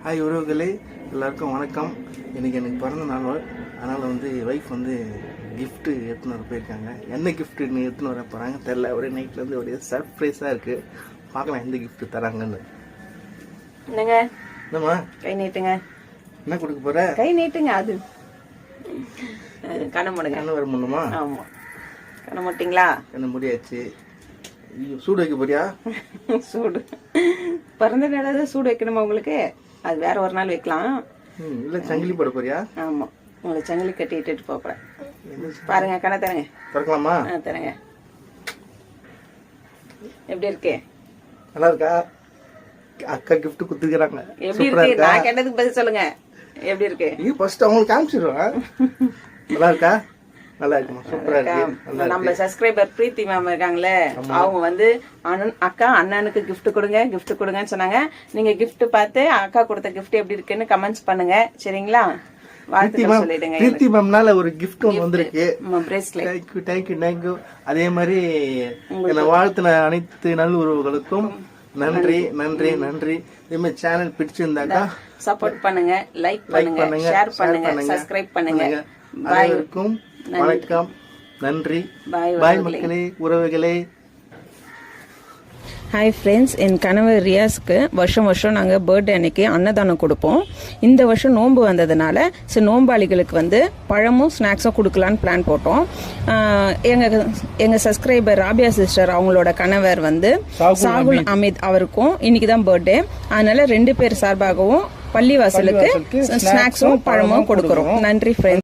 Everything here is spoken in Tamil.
ஹாய் உறவுகளே, எல்லாருக்கும் வணக்கம். இன்றைக்கி எனக்கு பிறந்த நாள். அதனால் ஒய்ஃப் கிஃப்ட்டு எடுத்துன்னு வர போயிருக்காங்க. என்ன கிஃப்ட்டுன்னு எடுத்துன்னு வர போகிறாங்க தெரில. ஒரே நைட்லேருந்து ஒரே சர்ப்ரைஸாக இருக்குது. பார்க்கலாம் எந்த கிஃப்ட்டு தராங்கன்னு. என்னங்க? என்னம்மா கை நீட்டுங்க. என்ன கொடுக்க போகிற? கை நீட்டுங்க. அது கண்ணை மூடுங்க. கண்ணை வர முடியுமா? ஆமாம், கண்ணை மூட்டிங்களா? கண்ணை முடியாச்சு. சூடு வைக்க போறியா? சூடு பிறந்த நாளாவது சூடு வைக்கணுமா உங்களுக்கு? அது வேற ஒரு நாள் வைக்கலாம். இல்லை சங்கிலி போட போறியா? ஆமாம், உங்களுக்கு சங்கிலி கட்டி இட்டுட்டு போகிறேன். பாருங்க, கண்ணை தரங்க. திறக்கலாமா? தரங்க. எப்படி இருக்கு? நல்லா இருக்கா? அக்கா கிஃப்ட் கொடுத்துருக்காங்க. எப்படி இருக்கு? நான் கேட்டதுக்கு பதில் சொல்லுங்க. எப்படி இருக்கு? ஃபர்ஸ்ட் அவங்களுக்கு காமிச்சிடுவேன். நல்லா இருக்கா? நல்லா இருக்குமா? சூப்பரா இருக்கு. நம்ம சப்ஸ்கிரைபர் பிரீத்தி மேம் இருக்காங்களே, அவங்க அக்கா அண்ணனுக்கு கிஃப்ட் கொடுங்க, கிஃப்ட் கொடுங்கன்னு சொன்னாங்க. நீங்க கிஃப்ட் பார்த்து அக்கா கொடுத்த கிஃப்ட் எப்படி இருக்குன்னு கமெண்ட்ஸ் பண்ணுங்க, சரிங்களா? வாழ்த்துக்கள் சொல்லிடுங்க. பிரீத்தி மேம்னால ஒரு கிஃப்ட் வந்திருக்கு. பிரேஸ்லெட். தேங்க்யூ. அதே மாதிரி என்ன வாழ்த்தின அனைத்து நல்லுறவுகளுக்கும் நன்றி நன்றி நன்றி. இதே மாதிரி சேனல் பிடிச்சிருந்தாக்கா சப்போர்ட் பண்ணுங்க, லைக் பண்ணுங்க, ஷேர் பண்ணுங்க, சப்ஸ்கிரைப் பண்ணுங்க. அனைவருக்கும் வணக்கம், நன்றி. பாய் மக்களே, உறவுகளே. ஹாய் ஃப்ரெண்ட்ஸ், என் கணவர் ரியாஸ்க்கு வருஷம் நாங்கள் பர்த்டே அன்னைக்கு அன்னதானம் கொடுப்போம். இந்த வருஷம் நோன்பு வந்ததுனால நோம்பாளிகளுக்கு பழமும் ஸ்நாக்ஸும் கொடுக்கலான்னு பிளான் போட்டோம். எங்கள் சப்ஸ்கிரைபர் ராபியா சிஸ்டர் அவங்களோட கணவர் சாகுல் அமித் அவருக்கும் இன்னைக்கு தான் பர்த்டே. அதனால 2 பேர் சார்பாகவும் பள்ளிவாசலுக்கு ஸ்நாக்ஸும் பழமும் கொடுக்குறோம். நன்றி ஃப்ரெண்ட்ஸ்.